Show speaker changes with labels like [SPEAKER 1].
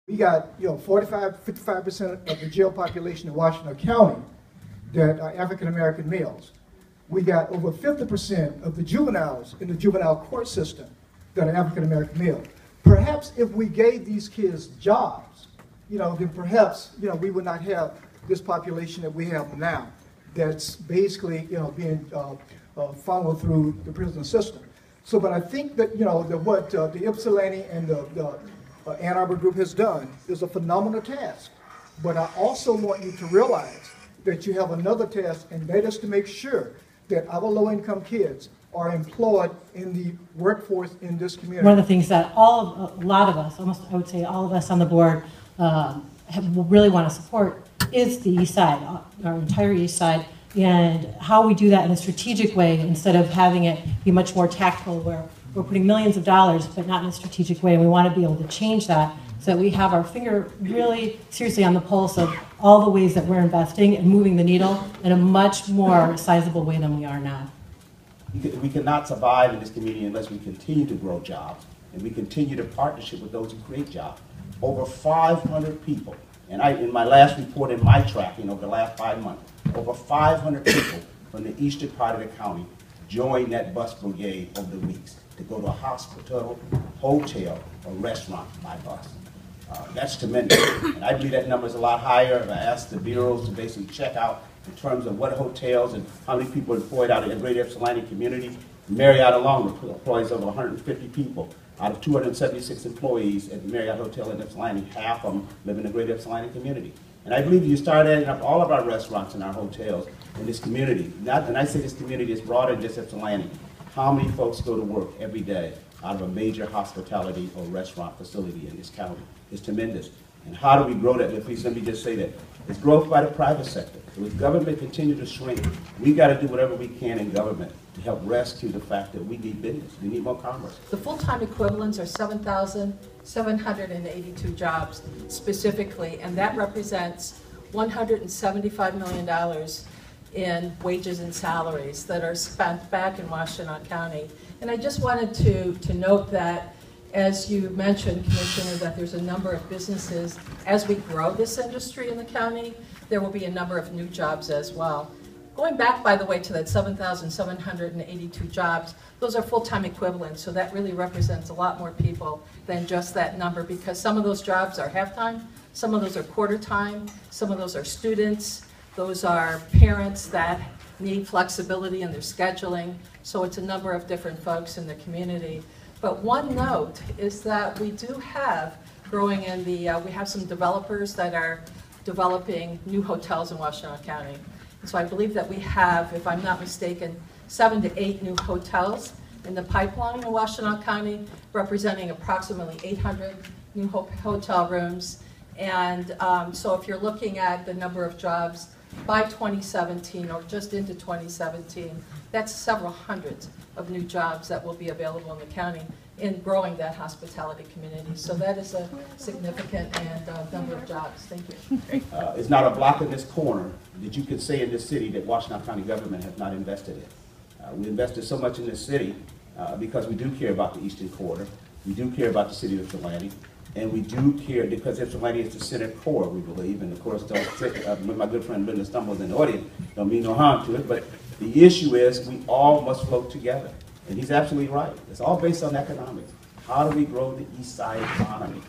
[SPEAKER 1] We got 55% of the jail population in Washington County that are African American males. We got over 50% of the juveniles in the juvenile court system that are African American male. Perhaps if we gave these kids jobs, then perhaps we would not have this population that we have now. That's basically being funneled through the prison system. So, but I think that what the Ypsilanti and the Ann Arbor group has done is a phenomenal task. But I also want you to realize that you have another task, and that is to make sure that our low-income kids are employed in the workforce in this community.
[SPEAKER 2] One of the things that a lot of us, almost I would say all of us on the board, really want to support is the East Side, our entire East Side, and how we do that in a strategic way instead of having it be much more tactical where we're putting millions of dollars but not in a strategic way. And we want to be able to change that so that we have our finger really seriously on the pulse of all the ways that we're investing and moving the needle in a much more sizable way than we are now.
[SPEAKER 3] We cannot survive in this community unless we continue to grow jobs and we continue to partnership with those who create jobs. Over 500 people, and in my last report in my tracking over the last 5 months, over 500 people from the eastern part of the county joined that bus brigade over the weeks to go to a hospital, hotel, or restaurant by bus. That's tremendous, and I believe that number is a lot higher. I asked the bureaus to basically check out in terms of what hotels and how many people are employed out of the greater Ypsilanti community. Marriott alone employs over 150 people. Out of 276 employees at the Marriott Hotel in Ypsilanti, half of them live in the greater Ypsilanti community. And I believe you start adding up all of our restaurants and our hotels in this community. And I say this community is broader than just Ypsilanti. How many folks go to work every day out of a major hospitality or restaurant facility in this county? It's tremendous. And how do we grow that? Please let me just say that. It's growth by the private sector. So as government continues to shrink, we got to do whatever we can in government to help rescue the fact that we need business. We need more commerce.
[SPEAKER 4] The full-time equivalents are 7,782 jobs specifically, and that represents $175 million in wages and salaries that are spent back in Washtenaw County. And I just wanted to note that, as you mentioned, Commissioner, that there's a number of businesses. As we grow this industry in the county, there will be a number of new jobs as well. Going back, by the way, to that 7,782 jobs, those are full-time equivalents, so that really represents a lot more people than just that number, because some of those jobs are half-time, some of those are quarter-time, some of those are students, those are parents that need flexibility in their scheduling, so it's a number of different folks in the community. But one note is that we do have growing in the, we have some developers that are developing new hotels in Washtenaw County. So I believe that we have, if I'm not mistaken, 7 to 8 new hotels in the pipeline in Washtenaw County, representing approximately 800 new hotel rooms. And so if you're looking at the number of jobs by 2017 or just into 2017, that's several hundreds of new jobs that will be available in the county in growing that hospitality community. So that is a significant number of jobs. Thank you.
[SPEAKER 3] It's not a block in this corner that you could say in this city that Washtenaw County government has not invested in. We invested so much in this city because we do care about the Eastern Quarter. We do care about the city of Ypsilanti. And we do care because Ypsilanti is the center core, we believe. And of course, when my good friend Linda stumbles in the audience, don't mean no harm to it. But the issue is we all must float together. And he's absolutely right. It's all based on economics. How do we grow the East Side economy?